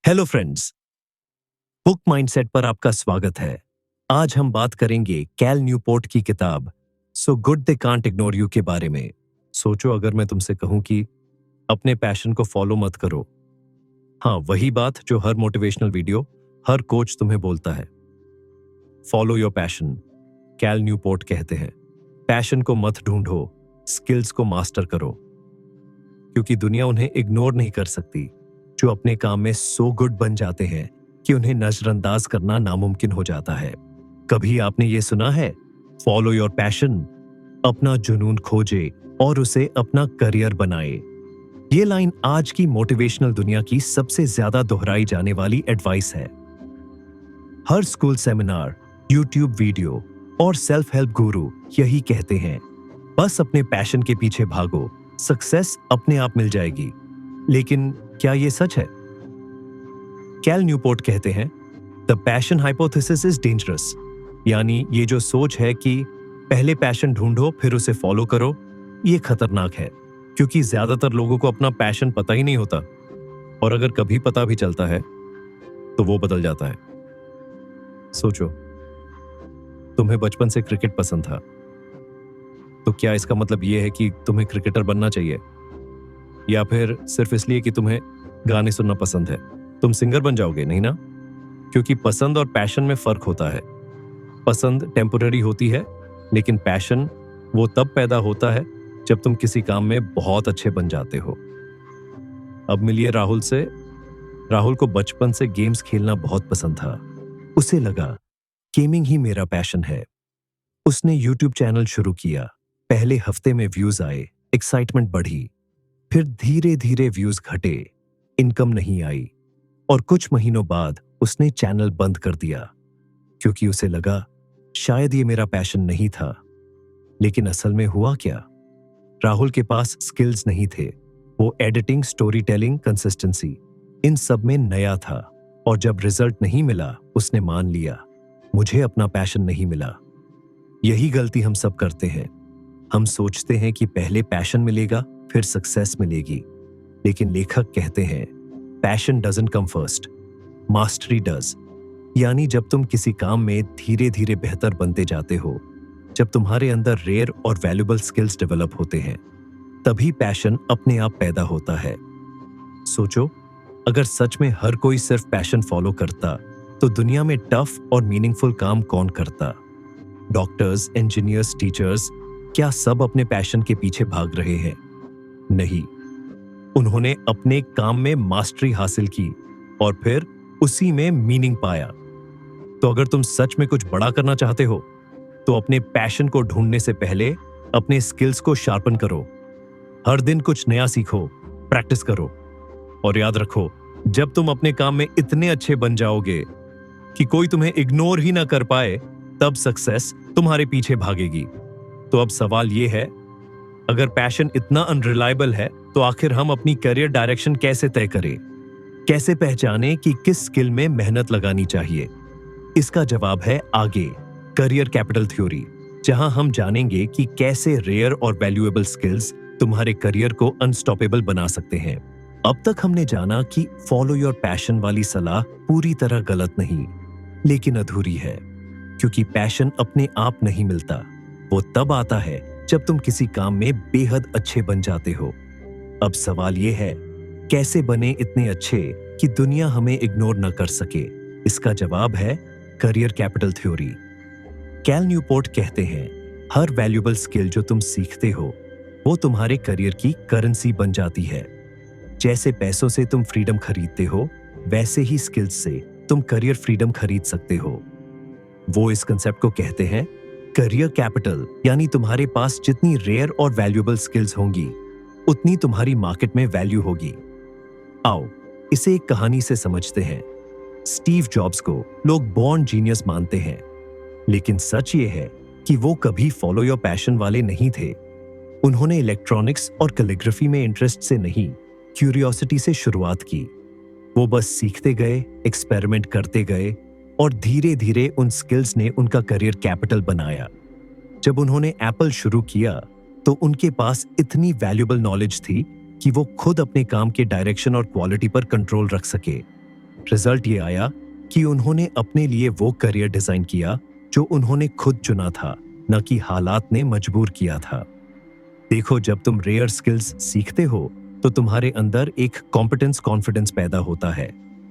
Hello friends, book mindset पर आपका स्वागत है। आज हम बात करेंगे कैल न्यूपोर्ट की किताब सो good they can't ignore you के बारे में। सोचो अगर मैं तुमसे कहूं कि अपने पैशन को फॉलो मत करो। हाँ, वही बात जो हर मोटिवेशनल वीडियो, हर कोच तुम्हें बोलता है। Follow your passion, Cal Newport कहते हैं। पैशन को मत ढूंढो, स्किल्स को मास्टर करो, क्योंकि दुनिया उन्हें इग्नोर नहीं कर सकती जो अपने काम में सो गुड बन जाते हैं कि उन्हें नजरअंदाज करना नामुमकिन हो जाता है। कभी आपने ये सुना है, फॉलो योर पैशन, अपना जुनून खोजे और उसे अपना करियर बनाए। ये लाइन आज की मोटिवेशनल दुनिया की सबसे ज्यादा दोहराई जाने वाली एडवाइस है। हर स्कूल सेमिनार, यूट्यूब वीडियो और सेल्फ हेल्प गुरु यही कहते हैं, बस अपने पैशन के पीछे भागो, सक्सेस अपने आप मिल जाएगी। लेकिन क्या ये सच है? कैल न्यूपोर्ट कहते हैं, the passion hypothesis is dangerous. यानी ये जो सोच है कि पहले पैशन ढूंढो फिर उसे फॉलो करो, ये खतरनाक है, क्योंकि ज्यादातर लोगों को अपना पैशन पता ही नहीं होता, और अगर कभी पता भी चलता है तो वो बदल जाता है। सोचो, तुम्हें बचपन से क्रिकेट पसंद था, तो क्या इसका मतलब ये है कि तुम्हें क्रिकेटर बनना चाहिए? या फिर सिर्फ इसलिए कि तुम्हें गाने सुनना पसंद है तुम सिंगर बन जाओगे? नहीं ना, क्योंकि पसंद और पैशन में फर्क होता है। पसंद टेम्पररी होती है, लेकिन पैशन वो तब पैदा होता है जब तुम किसी काम में बहुत अच्छे बन जाते हो। अब मिलिए राहुल से। राहुल को बचपन से गेम्स खेलना बहुत पसंद था। उसे लगा गेमिंग ही मेरा पैशन है। उसने यूट्यूब चैनल शुरू किया। पहले हफ्ते में व्यूज आए, एक्साइटमेंट बढ़ी, फिर धीरे धीरे व्यूज घटे, इनकम नहीं आई, और कुछ महीनों बाद उसने चैनल बंद कर दिया, क्योंकि उसे लगा शायद ये मेरा पैशन नहीं था। लेकिन असल में हुआ क्या? राहुल के पास स्किल्स नहीं थे। वो एडिटिंग, स्टोरी टेलिंग, कंसिस्टेंसी, इन सब में नया था, और जब रिजल्ट नहीं मिला उसने मान लिया, मुझे अपना पैशन नहीं मिला। यही गलती हम सब करते हैं। हम सोचते हैं कि पहले पैशन मिलेगा फिर सक्सेस मिलेगी, लेकिन लेखक कहते हैं passion doesn't come first, mastery does. यानी जब तुम किसी काम में धीरे धीरे बेहतर बनते जाते हो, जब तुम्हारे अंदर रेयर और वैल्यूएबल स्किल्स डेवलप होते हैं, तभी पैशन अपने आप पैदा होता है। सोचो, अगर सच में हर कोई सिर्फ पैशन फॉलो करता तो दुनिया में टफ और मीनिंगफुल काम कौन करता? डॉक्टर्स, इंजीनियर्स, टीचर्स, क्या सब अपने पैशन के पीछे भाग रहे हैं? नहीं, उन्होंने अपने काम में मास्टरी हासिल की और फिर उसी में मीनिंग पाया। तो अगर तुम सच में कुछ बड़ा करना चाहते हो तो अपने पैशन को ढूंढने से पहले अपने स्किल्स को शार्पन करो। हर दिन कुछ नया सीखो, प्रैक्टिस करो, और याद रखो, जब तुम अपने काम में इतने अच्छे बन जाओगे कि कोई तुम्हें इग्नोर ही ना कर पाए, तब सक्सेस तुम्हारे पीछे भागेगी। तो अब सवाल यह है, अगर पैशन इतना अनरिलायबल है तो आखिर हम अपनी करियर डायरेक्शन कैसे तय करें? कैसे पहचानें कि किस स्किल में मेहनत लगानी चाहिए? इसका जवाब है आगे, करियर कैपिटल थ्योरी, जहां हम जानेंगे कि कैसे रेयर और वैल्यूएबल स्किल्स तुम्हारे करियर को अनस्टॉपेबल बना सकते हैं। अब तक हमने जाना कि फॉलो योर पैशन वाली सलाह पूरी तरह गलत नहीं, लेकिन अधूरी है, क्योंकि पैशन अपने आप नहीं मिलता। वो तब आता है जब तुम किसी काम में बेहद अच्छे बन जाते हो। अब सवाल ये है, कैसे बने इतने अच्छे कि दुनिया हमें इग्नोर न कर सके? इसका जवाब है career capital theory. Cal Newport कहते हैं, हर वैल्यूएबल स्किल जो तुम सीखते हो वो तुम्हारे करियर की करेंसी बन जाती है। जैसे पैसों से तुम फ्रीडम खरीदते हो, वैसे ही स्किल्स से तुम करियर फ्रीडम खरीद सकते हो। वो इस कंसेप्ट को कहते हैं करियर कैपिटल, यानी तुम्हारे पास जितनी रेयर और वैल्यूएबल स्किल्स होंगी उतनी तुम्हारी मार्केट में वैल्यू होगी। आओ इसे एक कहानी से समझते हैं। स्टीव जॉब्स को लोग बॉर्न जीनियस मानते हैं, लेकिन सच ये है कि वो कभी फॉलो योर पैशन वाले नहीं थे। उन्होंने इलेक्ट्रॉनिक्स और कैलीग्राफी में इंटरेस्ट से नहीं, क्यूरियोसिटी से शुरुआत की। वो बस सीखते गए, एक्सपेरिमेंट करते गए, और धीरे धीरे उन स्किल्स ने उनका करियर कैपिटल बनाया। जब उन्होंने एप्पल शुरू किया तो उनके पास इतनी वैल्यूएबल नॉलेज थी कि वो खुद अपने काम के डायरेक्शन और क्वालिटी पर कंट्रोल रख सके। रिजल्ट ये आया कि उन्होंने अपने लिए वो करियर डिजाइन किया जो उन्होंने खुद चुना था, न कि हालात ने मजबूर किया था। देखो, जब तुम रेयर स्किल्स सीखते हो तो तुम्हारे अंदर एक कॉम्पिटेंस कॉन्फिडेंस पैदा होता है,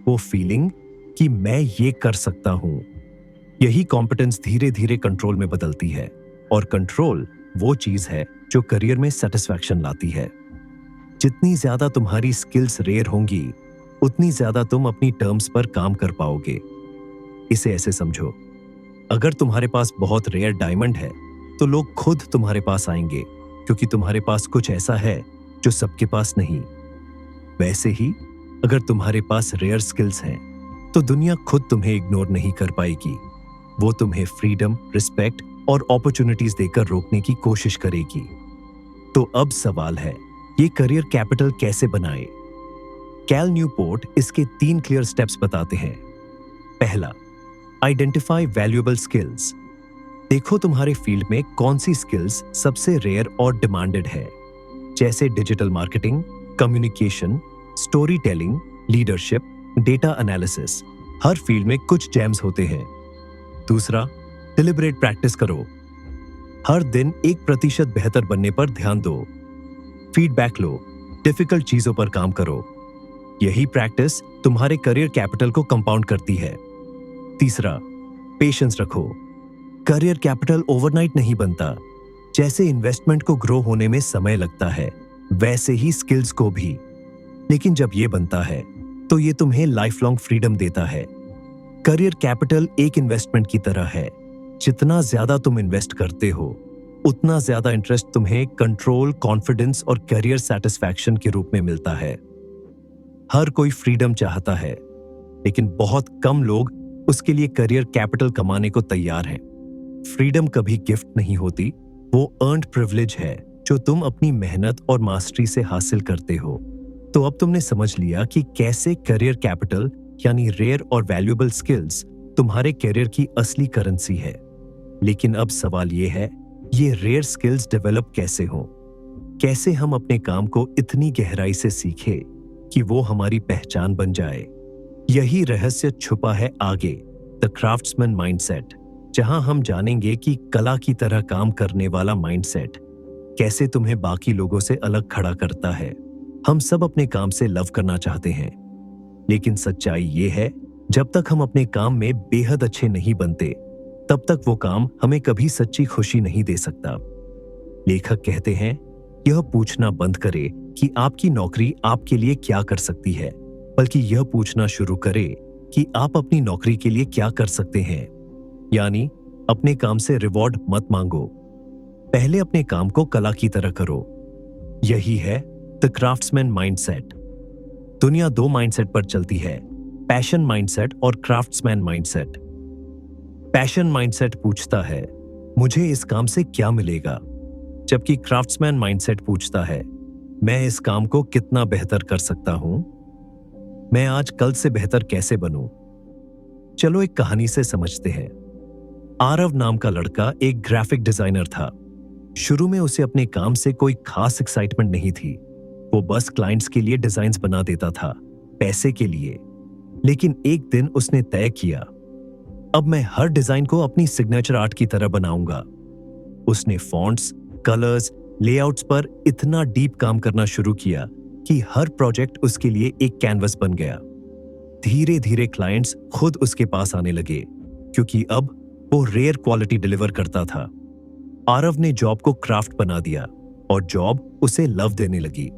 वो फीलिंग कि मैं ये कर सकता हूं। यही कॉम्पिटेंस धीरे धीरे कंट्रोल में बदलती है, और कंट्रोल वो चीज है जो करियर में सेटिस्फैक्शन लाती है। जितनी ज्यादा तुम्हारी स्किल्स रेयर होंगी, उतनी ज्यादा तुम अपनी टर्म्स पर काम कर पाओगे। इसे ऐसे समझो, अगर तुम्हारे पास बहुत रेयर डायमंड है तो लोग खुद तुम्हारे पास आएंगे, क्योंकि तुम्हारे पास कुछ ऐसा है जो सबके पास नहीं। वैसे ही अगर तुम्हारे पास रेयर स्किल्स हैं तो दुनिया खुद तुम्हें इग्नोर नहीं कर पाएगी। वो तुम्हें फ्रीडम, रिस्पेक्ट और अपॉर्चुनिटीज देकर रोकने की कोशिश करेगी। तो अब सवाल है, ये करियर कैपिटल कैसे बनाए? कैल न्यूपोर्ट इसके 3 क्लियर स्टेप्स बताते हैं। पहला, आइडेंटिफाई वैल्यूएबल स्किल्स। देखो तुम्हारे फील्ड में कौन सी स्किल्स सबसे रेयर और डिमांडेड है, जैसे digital marketing, communication, story telling, leadership, data analysis. हर फील्ड में कुछ जेम्स होते हैं। दूसरा, डिलिबरेट प्रैक्टिस करो। हर दिन 1% बेहतर बनने पर ध्यान दो। फीडबैक लो, डिफिकल्ट चीजों पर काम करो। यही प्रैक्टिस तुम्हारे करियर कैपिटल को कंपाउंड करती है। तीसरा, पेशेंस रखो। करियर कैपिटल ओवरनाइट नहीं बनता। जैसे इन्वेस्टमेंट को ग्रो होने में समय लगता है, वैसे ही स्किल्स को भी। लेकिन जब ये बनता है तो ये तुम्हें लाइफ लॉन्ग फ्रीडम देता है। करियर कैपिटल एक इन्वेस्टमेंट की तरह है। जितना ज्यादा तुम इन्वेस्ट करते हो, उतना ज्यादा इंटरेस्ट तुम्हें कंट्रोल, कॉन्फिडेंस और करियर सेटिस्फैक्शन के रूप में मिलता है। हर कोई फ्रीडम चाहता है, लेकिन बहुत कम लोग उसके लिए करियर कैपिटल कमाने को तैयार हैं। फ्रीडम कभी गिफ्ट नहीं होती, वो अर्न्ड प्रिविलेज है जो तुम अपनी मेहनत और मास्टरी से हासिल करते हो। तो अब तुमने समझ लिया कि कैसे करियर कैपिटल यानी रेयर और वैल्यूएबल स्किल्स तुम्हारे करियर की असली करेंसी है। लेकिन अब सवाल ये है, ये रेयर स्किल्स डेवलप कैसे हो? कैसे हम अपने काम को इतनी गहराई से सीखें कि वो हमारी पहचान बन जाए? यही रहस्य छुपा है आगे, द क्राफ्ट्समैन माइंडसेट, जहां हम जानेंगे कि कला की तरह काम करने वाला माइंडसेट कैसे तुम्हें बाकी लोगों से अलग खड़ा करता है। हम सब अपने काम से लव करना चाहते हैं, लेकिन सच्चाई ये है, जब तक हम अपने काम में बेहद अच्छे नहीं बनते, तब तक वो काम हमें कभी सच्ची खुशी नहीं दे सकता। लेखक कहते हैं, यह पूछना बंद करे कि आपकी नौकरी आपके लिए क्या कर सकती है, बल्कि यह पूछना शुरू करे कि आप अपनी नौकरी के लिए क्या कर सकते हैं। यानी अपने काम से रिवॉर्ड मत मांगो, पहले अपने काम को कला की तरह करो। यही है द क्राफ्ट्समैन माइंडसेट। दुनिया 2 माइंडसेट पर चलती है, पैशन माइंडसेट और क्राफ्ट्समैन माइंडसेट। पैशन माइंडसेट पूछता है, मुझे इस काम से क्या मिलेगा, जबकि क्राफ्ट्समैन माइंडसेट पूछता है, मैं इस काम को कितना बेहतर कर सकता हूं, मैं आज कल से बेहतर कैसे बनूं। चलो एक कहानी से समझते हैं। आरव नाम का लड़का एक ग्राफिक डिजाइनर था। शुरू में उसे अपने काम से कोई खास एक्साइटमेंट नहीं थी। वो बस क्लाइंट्स के लिए डिजाइन्स बना देता था, पैसे के लिए। लेकिन एक दिन उसने तय किया, अब मैं हर डिजाइन को अपनी सिग्नेचर आर्ट की तरह बनाऊंगा। उसने फॉन्ट्स, कलर्स, लेआउट्स पर इतना डीप काम करना शुरू किया कि हर प्रोजेक्ट उसके लिए एक कैनवस बन गया। धीरे धीरे क्लाइंट्स खुद उसके पास आने लगे, क्योंकि अब वो रेयर क्वालिटी डिलीवर करता था। आरव ने जॉब को क्राफ्ट बना दिया और जॉब उसे लव देने लगी।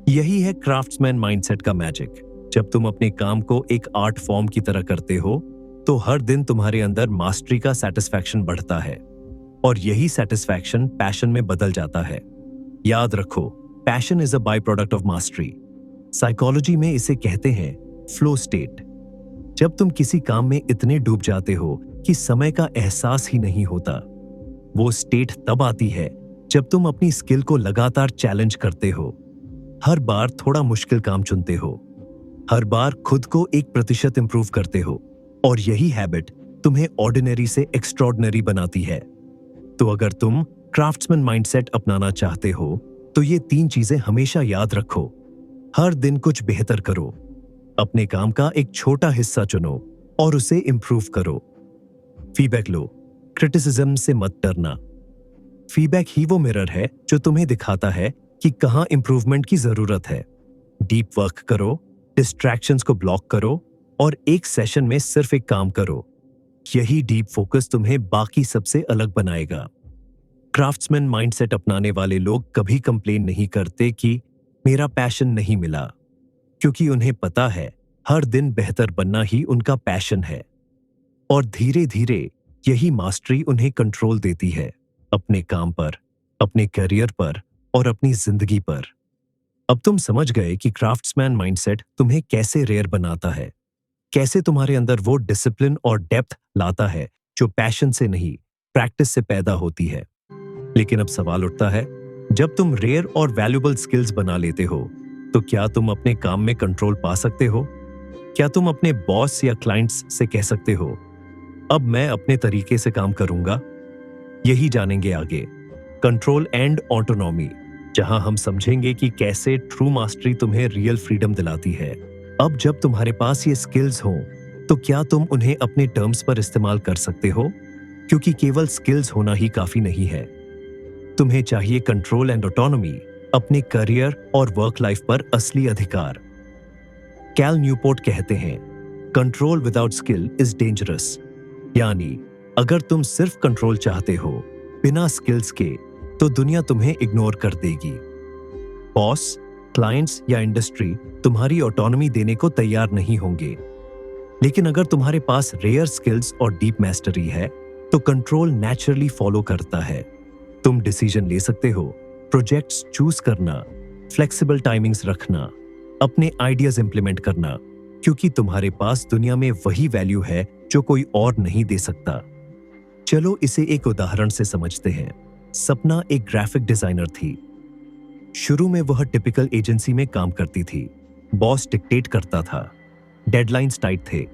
यही है क्राफ्ट्समैन माइंडसेट का मैजिक। जब तुम अपने काम को एक आर्ट फॉर्म की तरह करते हो, तो हर दिन तुम्हारे अंदर मास्टरी का सेटिस्फैक्शन बढ़ता है, और यही सेटिस्फैक्शन पैशन में बदल जाता है। याद रखो, passion is a by product of mastery. Psychology में इसे कहते हैं फ्लो स्टेट। जब तुम किसी काम में इतने डूब जाते हो कि समय का एहसास ही नहीं होता, वो स्टेट तब आती है जब तुम अपनी स्किल को लगातार चैलेंज करते हो, हर बार थोड़ा मुश्किल काम चुनते हो, हर बार खुद को 1% इंप्रूव करते हो, और यही हैबिट तुम्हें ऑर्डिनरी से एक्स्ट्रॉर्डिनरी बनाती है। तो अगर तुम क्राफ्ट्समैन माइंडसेट अपनाना चाहते हो, तो ये 3 चीजें हमेशा याद रखो। हर दिन कुछ बेहतर करो, अपने काम का एक छोटा हिस्सा चुनो और उसे इंप्रूव करो। फीडबैक लो, क्रिटिसिज्म से मत डरना। फीडबैक ही वो मिरर है जो तुम्हें दिखाता है कि कहां इंप्रूवमेंट की जरूरत है। डीप वर्क करो, डिस्ट्रैक्शंस को ब्लॉक करो और एक सेशन में सिर्फ एक काम करो। यही डीप फोकस तुम्हें बाकी सबसे अलग बनाएगा। क्राफ्ट्समैन माइंडसेट अपनाने वाले लोग कभी कंप्लेन नहीं करते कि मेरा पैशन नहीं मिला, क्योंकि उन्हें पता है हर दिन बेहतर बनना ही उनका पैशन है। और धीरे धीरे यही मास्टरी उन्हें कंट्रोल देती है, अपने काम पर, अपने करियर पर और अपनी जिंदगी पर। अब तुम समझ गए कि क्राफ्ट्समैन माइंडसेट तुम्हें कैसे रेयर बनाता है, कैसे तुम्हारे अंदर वो डिसिप्लिन और डेप्थ लाता है जो पैशन से नहीं, प्रैक्टिस से पैदा होती है। लेकिन अब सवाल उठता है, जब तुम रेयर और वैल्यूएबल स्किल्स बना लेते हो, तो क्या तुम अपने काम में कंट्रोल पा सकते हो? क्या तुम अपने बॉस या क्लाइंट्स से कह सकते हो, अब मैं अपने तरीके से काम करूंगा? यही जानेंगे आगे, कंट्रोल एंड ऑटोनॉमी, जहां हम समझेंगे कि कैसे ट्रू मास्टरी तुम्हें रियल फ्रीडम दिलाती है। अब जब तुम्हारे पास ये स्किल्स हों, तो क्या तुम उन्हें अपने टर्म्स पर इस्तेमाल कर सकते हो? क्योंकि केवल स्किल्स होना ही काफी नहीं है, तुम्हें चाहिए कंट्रोल एंड ऑटोनॉमी, अपने करियर और वर्क लाइफ पर असली अधिकार। कैल न्यूपोर्ट कहते हैं, control without skill is dangerous. यानी अगर तुम सिर्फ कंट्रोल चाहते हो बिना स्किल्स के, तो दुनिया तुम्हें इग्नोर कर देगी। बॉस, क्लाइंट्स या इंडस्ट्री तुम्हारी ऑटोनॉमी देने को तैयार नहीं होंगे। लेकिन अगर तुम्हारे पास रेयर स्किल्स और डीप मास्टरी है, तो कंट्रोल नेचुरली फॉलो करता है। तुम डिसीजन ले सकते हो, प्रोजेक्ट्स चूज करना, फ्लेक्सिबल टाइमिंग्स रखना, अपने आइडियाज इंप्लीमेंट करना, क्योंकि तुम्हारे पास दुनिया में वही वैल्यू है जो कोई और नहीं दे सकता। चलो इसे एक उदाहरण से समझते हैं। सपना एक ग्राफिक डिजाइनर थी। शुरू में वह टिपिकल एजेंसी में काम करती थी। बॉस डिक्टेट करता था, डेडलाइंस टाइट थे,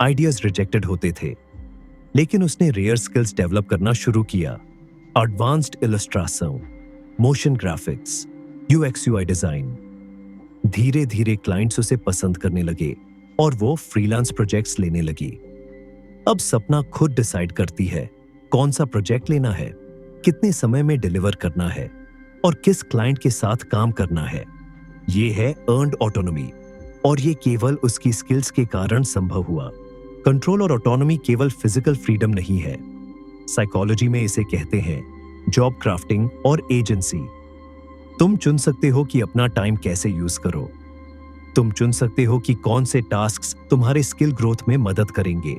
आइडियाज रिजेक्टेड होते थे। लेकिन उसने रेयर स्किल्स डेवलप करना शुरू किया। Advanced illustration, motion graphics, UX UI design. धीरे धीरे क्लाइंट्स उसे पसंद करने लगे और वो फ्रीलांस प्रोजेक्ट्स लेने लगी। अब सपना खुद डिसाइड करती है कौन सा प्रोजेक्ट लेना है, कितने समय में डिलीवर करना है और किस क्लाइंट के साथ काम करना है। ये है अर्न्ड ऑटोनॉमी, और ये केवल उसकी स्किल्स के कारण संभव हुआ। कंट्रोल और ऑटोनॉमी केवल फिजिकल फ्रीडम नहीं है, साइकोलॉजी में इसे कहते हैं जॉब क्राफ्टिंग और एजेंसी। तुम चुन सकते हो कि अपना टाइम कैसे यूज करो। तुम चुन सकते हो कि कौन से टास्क्स तुम्हारे स्किल ग्रोथ में मदद करेंगे।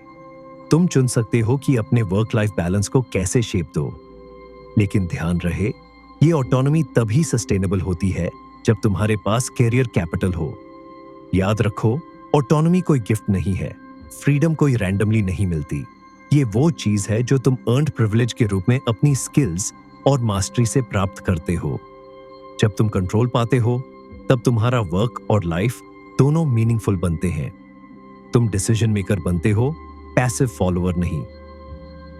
तुम चुन सकते हो कि अपने वर्क लाइफ बैलेंस को कैसे शेप दो। लेकिन ध्यान रहे, ये ऑटोनॉमी तभी सस्टेनेबल होती है जब तुम्हारे पास कैरियर कैपिटल हो। याद रखो, ऑटोनॉमी कोई गिफ्ट नहीं है, फ्रीडम कोई रैंडमली नहीं मिलती। ये वो चीज है जो तुम अर्न्ड प्रिविलेज के रूप में अपनी स्किल्स और मास्टरी से प्राप्त करते हो। जब तुम कंट्रोल पाते हो, तब तुम्हारा वर्क और लाइफ दोनों मीनिंगफुल बनते हैं। तुम डिसीजन मेकर बनते हो, पैसिव फॉलोअर नहीं।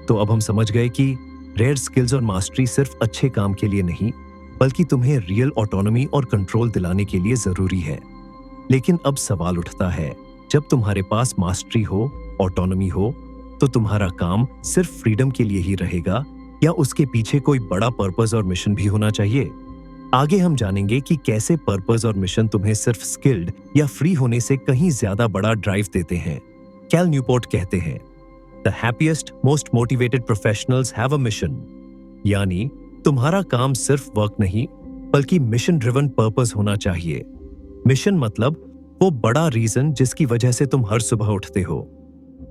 तो अब हम समझ गए कि रेयर स्किल्स और मास्टरी सिर्फ अच्छे काम के लिए नहीं, बल्कि तुम्हें रियल ऑटोनॉमी और कंट्रोल दिलाने के लिए जरूरी है। लेकिन अब सवाल उठता है, जब तुम्हारे पास मास्टरी हो, ऑटोनॉमी हो, तो तुम्हारा काम सिर्फ फ्रीडम के लिए ही रहेगा या उसके पीछे कोई बड़ा पर्पस और मिशन भी होना चाहिए? आगे हम जानेंगे कि कैसे पर्पस और मिशन तुम्हें सिर्फ स्किल्ड या फ्री होने से कहीं ज्यादा बड़ा ड्राइव देते हैं। कैल न्यूपोर्ट कहते हैं, the happiest most motivated professionals have a mission. यानी तुम्हारा काम सिर्फ वर्क नहीं, बल्कि मिशन ड्रिवन पर्पस होना चाहिए। मिशन मतलब वो बड़ा रीजन जिसकी वजह से तुम हर सुबह उठते हो।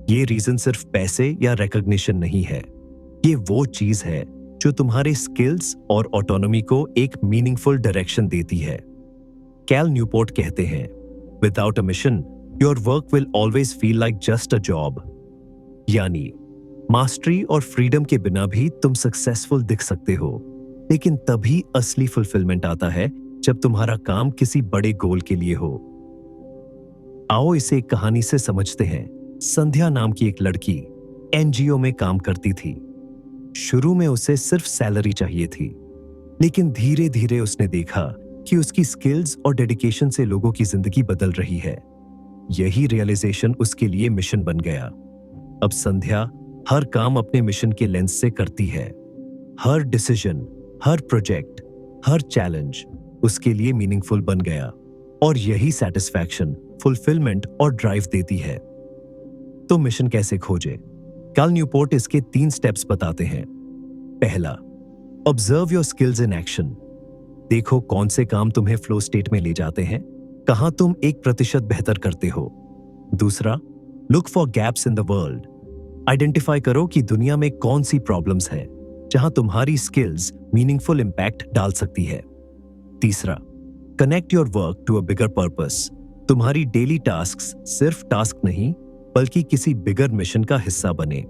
ये रीजन सिर्फ पैसे या रिकॉग्निशन नहीं है, ये वो चीज है जो तुम्हारे स्किल्स और ऑटोनॉमी को एक मीनिंगफुल डायरेक्शन देती है। कैल न्यूपोर्ट कहते हैं, without a mission your work will always feel like just a job. यानी मास्टरी और फ्रीडम के बिना भी तुम सक्सेसफुल दिख सकते हो, लेकिन तभी असली फुलफिलमेंट आता है जब तुम्हारा काम किसी बड़े गोल के लिए हो। आओ इसे एक कहानी से समझते हैं। संध्या नाम की एक लड़की एनजीओ में काम करती थी। शुरू में उसे सिर्फ सैलरी चाहिए थी, लेकिन धीरे धीरे उसने देखा कि उसकी स्किल्स और डेडिकेशन से लोगों की जिंदगी बदल रही है। यही रियलाइजेशन उसके लिए मिशन बन गया। अब संध्या हर काम अपने मिशन के लेंस से करती है। हर डिसीजन, हर प्रोजेक्ट, हर चैलेंज उसके लिए मीनिंगफुल बन गया और यही सेटिस्फैक्शन, फुलफिलमेंट और ड्राइव देती है। तो मिशन कैसे खोजे? कैल न्यूपोर्ट इसके 3 स्टेप्स बताते हैं। पहला, observe your skills in action. देखो कौन से काम तुम्हें फ्लो स्टेट में ले जाते हैं, कहां तुम 1% बेहतर करते हो। दूसरा, look for gaps in the world. Identify करो कि दुनिया में कौन सी प्रॉब्लम्स हैं जहां तुम्हारी स्किल्स मीनिंगफुल इंपैक्ट डाल सकती है। तीसरा, connect your work to a bigger purpose. तुम्हारी डेली टास्क्स सिर्फ टास्क नहीं बल्कि किसी बिगर मिशन का हिस्सा बने।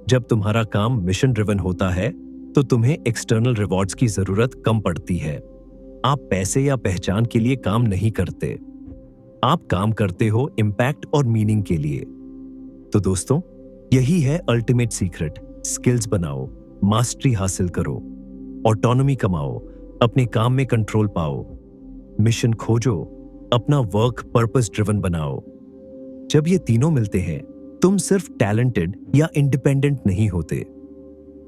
जब तुम्हारा काम मिशन ड्रिवन होता है तो तुम्हें एक्सटर्नल रिवॉर्ड्स की जरूरत कम पड़ती है। आप पैसे या पहचान के लिए काम नहीं करते, आप काम करते हो इम्पैक्ट और मीनिंग के लिए। तो दोस्तों, यही है अल्टीमेट सीक्रेट। स्किल्स बनाओ, मास्टरी हासिल करो, ऑटोनॉमी कमाओ, अपने काम में कंट्रोल पाओ, मिशन खोजो, अपना वर्क पर्पस ड्रिवन बनाओ। जब ये तीनों मिलते हैं, तुम सिर्फ टैलेंटेड या इंडिपेंडेंट नहीं होते,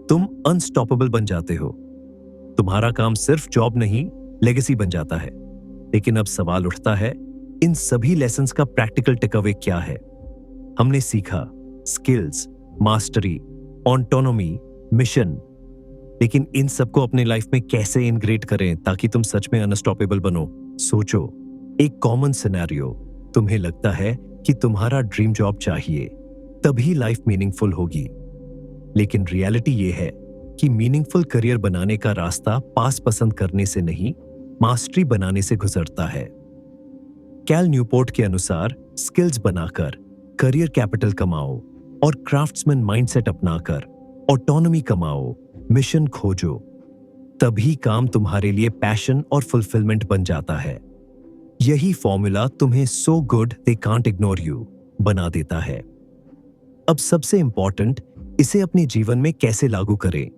तुम अनस्टॉपेबल बन जाते हो। तुम्हारा काम सिर्फ जॉब नहीं, लेगेसी बन जाता है। लेकिन अब सवाल उठता है, इन सभी लेसन्स का प्रैक्टिकल टेकअवे क्या है? हमने सीखा स्किल्स, मास्टरी, ऑटोनॉमी, मिशन, लेकिन इन सबको अपने लाइफ में कैसे इंटीग्रेट करें ताकि तुम सच में अनस्टॉपेबल बनो? सोचो, एक कॉमन सिनेरियो, तुम्हें लगता है कि तुम्हारा ड्रीम जॉब चाहिए, तभी लाइफ मीनिंगफुल होगी। लेकिन रियलिटी ये है कि मीनिंगफुल करियर बनाने का रास्ता पास पसंद करने से नहीं, मास्टरी बनाने से गुजरता है। कैल न्यूपोर्ट के अनुसार स्किल्स बनाकर करियर कैपिटल कमाओ और क्राफ्ट्समैन माइंडसेट अपनाकर ऑटोनॉमी कमाओ, मिशन खोजो, तभी काम तुम्हारे लिए पैशन और फुलफिलमेंट बन जाता है। यही फॉर्मूला तुम्हें सो good they can't ignore you बना देता है। अब सबसे इंपॉर्टेंट, इसे अपने जीवन में कैसे लागू करें?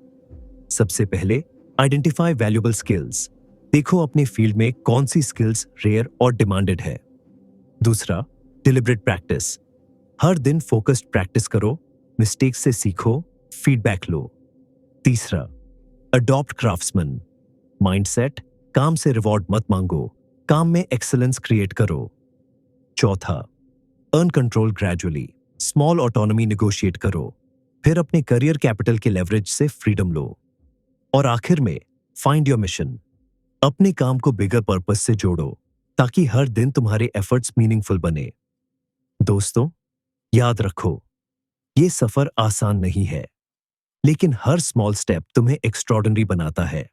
सबसे पहले, आइडेंटिफाई वैल्यूएबल स्किल्स। देखो अपने फील्ड में कौन सी स्किल्स रेयर और डिमांडेड है। दूसरा, डिलिबरेट प्रैक्टिस। हर दिन फोकस्ड प्रैक्टिस करो, मिस्टेक से सीखो, फीडबैक लो। तीसरा, अडॉप्ट क्राफ्ट्समैन माइंडसेट। काम से रिवॉर्ड मत मांगो, काम में एक्सीलेंस क्रिएट करो। चौथा, earn control gradually. Small autonomy negotiate करो, फिर अपने करियर कैपिटल के लेवरेज से फ्रीडम लो। और आखिर में, फाइंड योर मिशन। अपने काम को बिगर पर्पस से जोड़ो ताकि हर दिन तुम्हारे एफर्ट्स मीनिंगफुल बने। दोस्तों, याद रखो, ये सफर आसान नहीं है, लेकिन हर स्मॉल स्टेप तुम्हें एक्स्ट्रॉर्डिनरी बनाता है।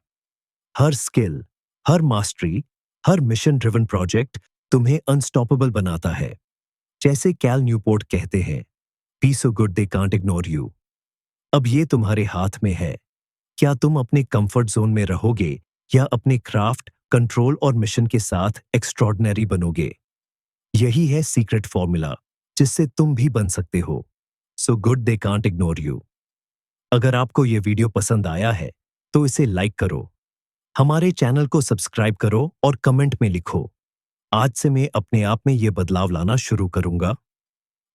हर स्किल, हर मास्टरी, हर मिशन ड्रिवन प्रोजेक्ट तुम्हें अनस्टॉपेबल बनाता है। जैसे कैल न्यूपोर्ट कहते हैं, be so good they can't ignore you. अब ये तुम्हारे हाथ में है। क्या तुम अपने कंफर्ट जोन में रहोगे या अपने क्राफ्ट, कंट्रोल और मिशन के साथ एक्स्ट्रॉर्डिनरी बनोगे? यही है सीक्रेट फॉर्मूला जिससे तुम भी बन सकते हो। सो good they can't ignore you. अगर आपको यह वीडियो पसंद आया है तो इसे लाइक करो, हमारे चैनल को सब्सक्राइब करो और कमेंट में लिखो, आज से मैं अपने आप में यह बदलाव लाना शुरू करूंगा।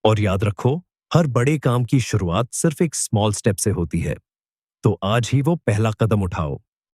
और याद रखो, हर बड़े काम की शुरुआत सिर्फ एक स्मॉल स्टेप से होती है। तो आज ही वो पहला कदम उठाओ।